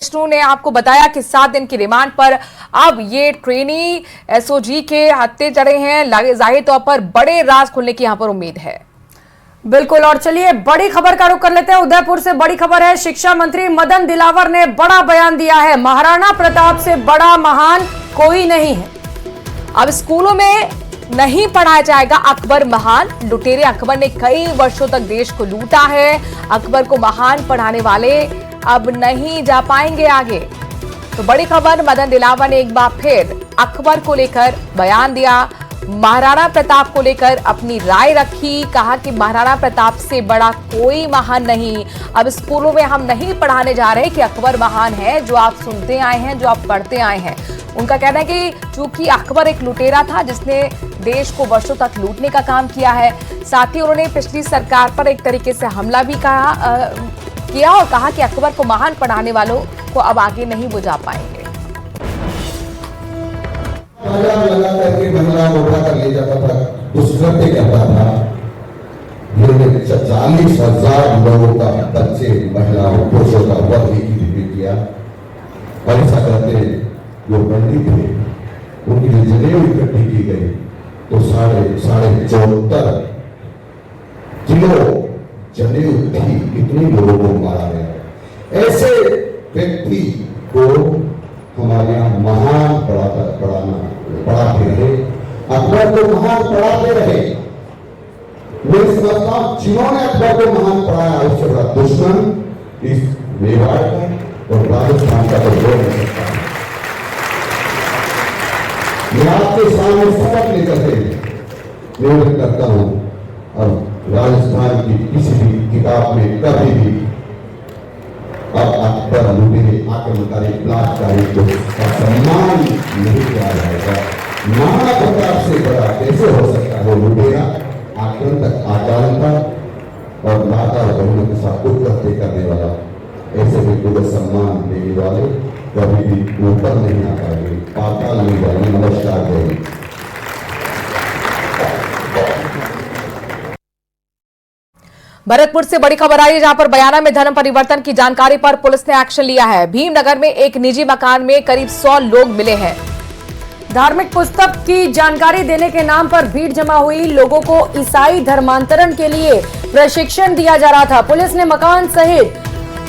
विष्णु ने आपको बताया कि 7 दिन की रिमांड पर अब ये ट्रेनी एसओजी के हत्थे चढ़े हैं। जाहिर तौर पर बड़े राज खुलने की यहां पर उम्मीद है। बिल्कुल, और चलिए बड़ी खबर का रुख कर लेते हैं। उदयपुर से बड़ी खबर है। शिक्षा मंत्री मदन दिलावर ने बड़ा बयान दिया है। महाराणा प्रताप से बड़ा महान कोई नहीं है। अब स्कूलों में नहीं पढ़ाया जाएगा अकबर महान। लुटेरे अकबर ने कई वर्षों तक देश को लूटा है। अकबर को महान पढ़ाने वाले अब नहीं जा पाएंगे आगे। तो बड़ी खबर, मदन दिलावर ने एक बार फिर अकबर को लेकर बयान दिया, महाराणा प्रताप को लेकर अपनी राय रखी। कहा कि महाराणा प्रताप से बड़ा कोई महान नहीं। अब स्कूलों में हम नहीं पढ़ाने जा रहे कि अकबर महान है, जो आप सुनते आए हैं, जो आप पढ़ते आए हैं। उनका कहना है कि चूंकि अकबर एक लुटेरा था जिसने देश को वर्षों तक लूटने का काम किया है। साथ ही उन्होंने पिछली सरकार पर एक तरीके से हमला भी किया और कहा कि अकबर को महान पढ़ाने वालों को अब आगे नहीं बुझा पाएंगे। लगा करके महिला को उठा कर ले जाता था, दुष्कृत्य करता था। 40,000 लोगों का, बच्चे, महिलाओं, पुरुषों का वध भी किया। और ऐसा करते जो पंडित थे उनकी जो जनेऊ इकट्ठी की गई तो 74.5 किलो जनेऊ थी। कितने लोगों को मारा गया। ऐसे व्यक्ति को हमारे यहाँ महान पढ़ाते रहे। अकबर को महान पढ़ाते रहे। मैं समझता हूं जिन्होंने अकबर को महान पढ़ाया उससे बड़ा दुश्मन इस मेवाड़ का और राजस्थान का तो हो नहीं सकता। मैं आपके सामने सबक लेकर के निवेदन करता हूं और राजस्थान की किसी भी किताब में कभी भी अब अकबर लुटेरे आक्रमणकारी बलात्कारी को सम्मान नहीं किया जाएगा। महाराणा प्रताप से बड़ा कैसे हो सकता है लुटेरा, आक्रामक, आक्रांता और माता और बहनों के साथ उत्पत्ति करने वाला। ऐसे व्यक्ति को सम्मान देने वाले कभी भी ऊपर नहीं आ पाएंगे, पाताल नहीं जाएंगे। नमस्कार देंगे। भरतपुर से बड़ी खबर आई है, जहां पर बयाना में धर्म परिवर्तन की जानकारी पर पुलिस ने एक्शन लिया है। भीमनगर में एक निजी मकान में करीब 100 लोग मिले हैं। धार्मिक पुस्तक की जानकारी देने के नाम पर भीड़ जमा हुई। लोगों को ईसाई धर्मांतरण के लिए प्रशिक्षण दिया जा रहा था। पुलिस ने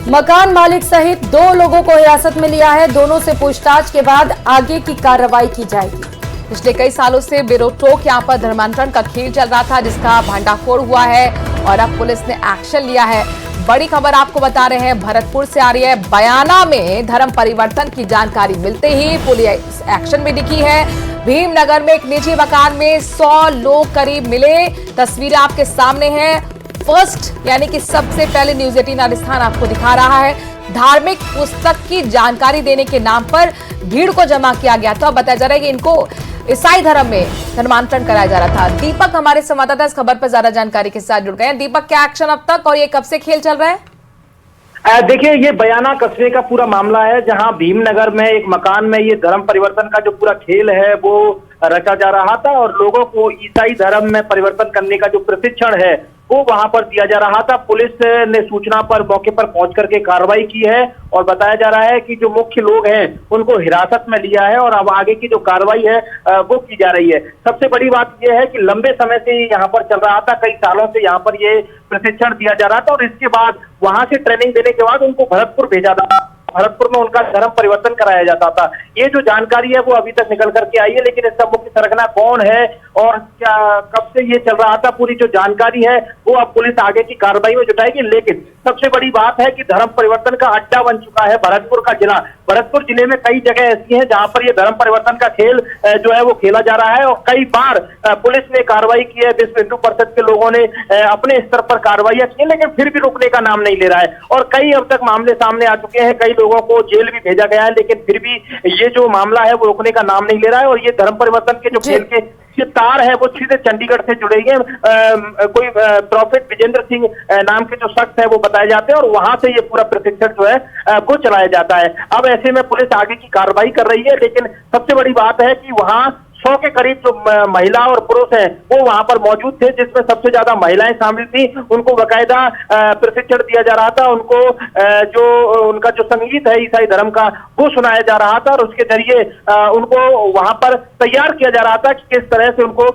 मकान मालिक सहित 2 लोगों को हिरासत में लिया है। दोनों से पूछताछ के बाद आगे की कार्रवाई की जाएगी। पिछले कई सालों से बेरोक यहां पर धर्मांतरण का खेल चल रहा था, जिसका भंडाफोड़ हुआ है और अब पुलिस ने एक्शन लिया है। बड़ी खबर आपको बता रहे हैं, भरतपुर से आ रही है। बयाना में धर्म परिवर्तन की जानकारी मिलते ही पुलिस एक्शन में दिखी है। भीमनगर में एक निजी मकान में 100 लोग करीब मिले। तस्वीरें आपके सामने हैं। फर्स्ट यानी कि सबसे पहले न्यूज 18 राजस्थान आपको दिखा रहा है। धार्मिक पुस्तक की जानकारी देने के नाम पर भीड़ को जमा किया गया। तो अब बताया जा रहा है कि इनको ईसाई धर्म में धर्मांतरण कराया जा रहा था। दीपक हमारे संवाददाता इस खबर पर ज्यादा जानकारी के साथ जुड़ गए हैं। दीपक, क्या एक्शन अब तक और ये कब से खेल चल रहा है? देखिए, ये बयाना कस्बे का पूरा मामला है, जहां भीमनगर में एक मकान में ये धर्म परिवर्तन का जो पूरा खेल है वो रचा जा रहा था और लोगों को ईसाई धर्म में परिवर्तन करने का जो प्रशिक्षण है वो वहां पर दिया जा रहा था। पुलिस ने सूचना पर मौके पर पहुंच करके कार्रवाई की है और बताया जा रहा है कि जो मुख्य लोग हैं उनको हिरासत में लिया है और अब आगे की जो कार्रवाई है वो की जा रही है। सबसे बड़ी बात यह है कि लंबे समय से यहाँ पर चल रहा था, कई सालों से यहाँ पर ये प्रशिक्षण दिया जा रहा था और इसके बाद वहां से ट्रेनिंग देने के बाद उनको भरतपुर भेजा था। भरतपुर में उनका धर्म परिवर्तन कराया जाता था। ये जो जानकारी है वो अभी तक निकल करके आई है, लेकिन इसका मुख्य सरगना कौन है और क्या कब से ये चल रहा था, पूरी जो जानकारी है वो अब पुलिस आगे की कार्रवाई में जुटाएगी। लेकिन सबसे बड़ी बात है कि धर्म परिवर्तन का अड्डा बन चुका है भरतपुर का जिला। भरतपुर जिले में कई जगह ऐसी हैं जहां पर ये धर्म परिवर्तन का खेल जो है वो खेला जा रहा है और कई बार पुलिस ने कार्रवाई की है। विश्व हिंदू परिषद के लोगों ने अपने स्तर पर कार्रवाइयां की, लेकिन फिर भी रुकने का नाम नहीं ले रहा है और कई अब तक मामले सामने आ चुके हैं। कई लोगों को जेल भी भेजा गया है, लेकिन फिर भी ये जो मामला है वो रुकने का नाम नहीं ले रहा है और ये धर्म परिवर्तन के जो खेल के ये तार है वो सीधे चंडीगढ़ से जुड़ेंगे। कोई प्रॉफिट विजेंद्र सिंह नाम के जो शख्स है वो बताए जाते हैं और वहां से ये पूरा प्रशिक्षण जो है वो चलाया जाता है। अब ऐसे में पुलिस आगे की कार्रवाई कर रही है, लेकिन सबसे बड़ी बात है कि वहां 100 के करीब जो महिला और पुरुष हैं वो वहां पर मौजूद थे, जिसमें सबसे ज्यादा महिलाएं शामिल थी। उनको बकायदा प्रशिक्षण दिया जा रहा था, उनको जो उनका जो संगीत है ईसाई धर्म का वो सुनाया जा रहा था और उसके जरिए उनको वहां पर तैयार किया जा रहा था कि किस तरह से उनको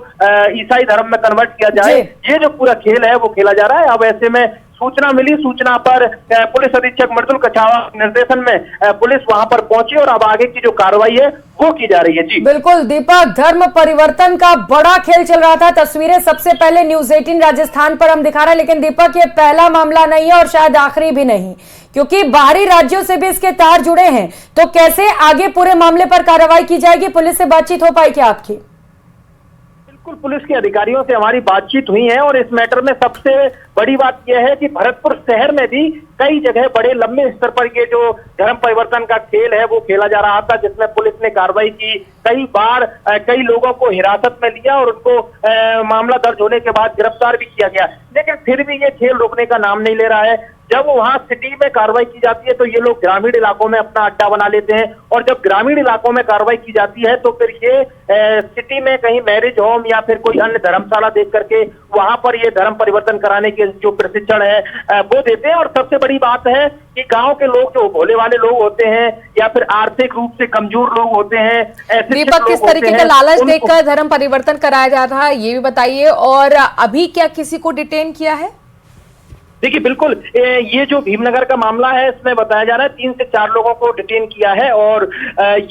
ईसाई धर्म में कन्वर्ट किया जाए। ये जो पूरा खेल है वो खेला जा रहा है। अब ऐसे में सूचना मिली, सूचना पर पुलिस अधीक्षक मर्दुल कछावा के निर्देशन में पुलिस वहां पर पहुंची और अब आगे की जो कार्रवाई है वो की जा रही है। जी बिल्कुल दीपक, धर्म परिवर्तन का बड़ा खेल चल रहा था। तस्वीरें सबसे पहले न्यूज़ 18 राजस्थान पर हम दिखा रहे हैं, लेकिन दीपक ये पहला मामला नहीं है और शायद आखिरी भी नहीं, क्योंकि बाहरी राज्यों से भी इसके तार जुड़े हैं। तो कैसे आगे पूरे मामले पर कार्रवाई की जाएगी? पुलिस से बातचीत हो पाई क्या आपकी? बिल्कुल, पुलिस के अधिकारियों से हमारी बातचीत हुई है और इस मैटर में सबसे बड़ी बात यह है कि भरतपुर शहर में भी कई जगह बड़े लंबे स्तर पर ये जो धर्म परिवर्तन का खेल है वो खेला जा रहा था, जिसमें पुलिस ने कार्रवाई की। कई बार कई लोगों को हिरासत में लिया और उनको मामला दर्ज होने के बाद गिरफ्तार भी किया गया, लेकिन फिर भी ये खेल रुकने का नाम नहीं ले रहा है। जब वहां सिटी में कार्रवाई की जाती है तो ये लोग ग्रामीण इलाकों में अपना अड्डा बना लेते हैं और जब ग्रामीण इलाकों में कार्रवाई की जाती है तो फिर ये सिटी में कहीं मैरिज होम या फिर कोई अन्य धर्मशाला देख करके वहां पर ये धर्म परिवर्तन कराने के जो प्रशिक्षण है वो देते हैं। और सबसे बड़ी बात है कि गांव के लोग जो भोले वाले लोग होते हैं या फिर आर्थिक रूप से कमजोर लोग होते हैं, दीपक किस तरीके का लालच देकर धर्म परिवर्तन कराया जाता है ये भी बताइए, और अभी क्या किसी को डिटेन किया है? देखिए बिल्कुल, ये जो भीमनगर का मामला है इसमें बताया जा रहा है 3 से 4 लोगों को डिटेन किया है और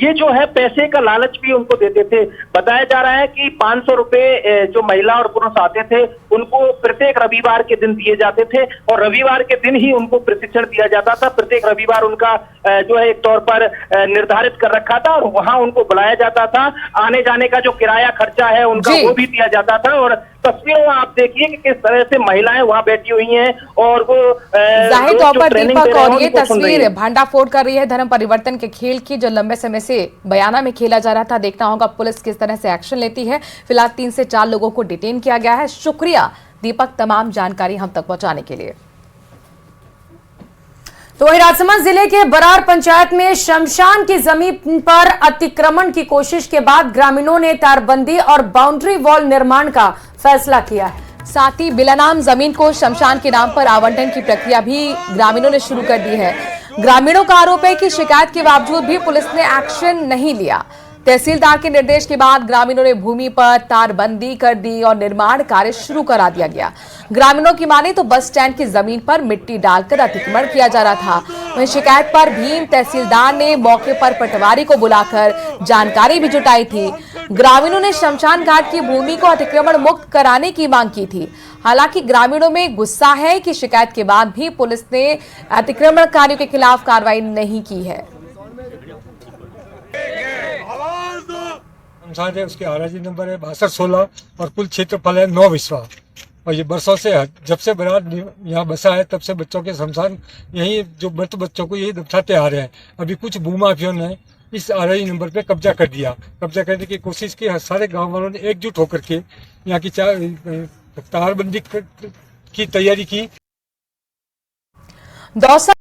ये जो है पैसे का लालच भी उनको देते थे। बताया जा रहा है कि 500 रुपए जो महिला और पुरुष आते थे उनको प्रत्येक रविवार के दिन दिए जाते थे और रविवार के दिन ही उनको प्रशिक्षण दिया जाता था। प्रत्येक रविवार उनका जो है एक तौर पर निर्धारित कर रखा था और वहां उनको बुलाया जाता था। आने जाने का जो किराया खर्चा है उनका वो भी दिया जाता था और तस्वीरों में आप देखिए कि किस तरह से महिलाएं वहां बैठी हुई हैं और वो जाहिर तौर पर दीपक, और ये तस्वीर भांडाफोड़ कर रही है धर्म परिवर्तन के खेल की जो लंबे समय से बयाना में खेला जा रहा था। देखना होगा पुलिस किस तरह से एक्शन लेती है। फिलहाल 3 से 4 लोगों को डिटेन किया गया है। शुक्रिया दीपक तमाम जानकारी हम तक पहुंचाने के लिए। तो वही राजसमंद जिले के बरार पंचायत में शमशान की जमीन पर अतिक्रमण की कोशिश के बाद ग्रामीणों ने तारबंदी और बाउंड्री वॉल निर्माण का फैसला किया है। साथ ही बिलानाम जमीन को शमशान के नाम पर आवंटन की प्रक्रिया भी ग्रामीणों ने शुरू कर दी है। ग्रामीणों का आरोप है कि शिकायत के बावजूद भी पुलिस ने एक्शन नहीं लिया। तहसीलदार के निर्देश के बाद ग्रामीणों ने भूमि पर तारबंदी कर दी और निर्माण कार्य शुरू करा दिया गया। ग्रामीणों की माने तो बस स्टैंड की जमीन पर मिट्टी डालकर अतिक्रमण किया जा रहा था। वहीं शिकायत पर भीम तहसीलदार ने मौके पर पटवारी को बुलाकर जानकारी भी जुटाई थी। ग्रामीणों ने शमशान घाट की भूमि को अतिक्रमण मुक्त कराने की मांग की थी। हालांकि ग्रामीणों में गुस्सा है कि शिकायत के बाद भी पुलिस ने अतिक्रमणकारियों के खिलाफ कार्रवाई नहीं की है। शमशान है, उसके आरजी नंबर है 6216 और कुल क्षेत्रफल है 9 विस्वा। और ये बरसों से जब से बरार यहाँ बसा है तब से बच्चों के शमशान यही जो मृत बच्चों को यही दफनाते आ रहे हैं। अभी कुछ भूमाफियों ने इस आरजी नंबर पे कब्जा कर दिया। कब्जा करने की कोशिश की, सारे गांव वालों ने एकजुट होकर के यहाँ की तारबंदी की तैयारी की।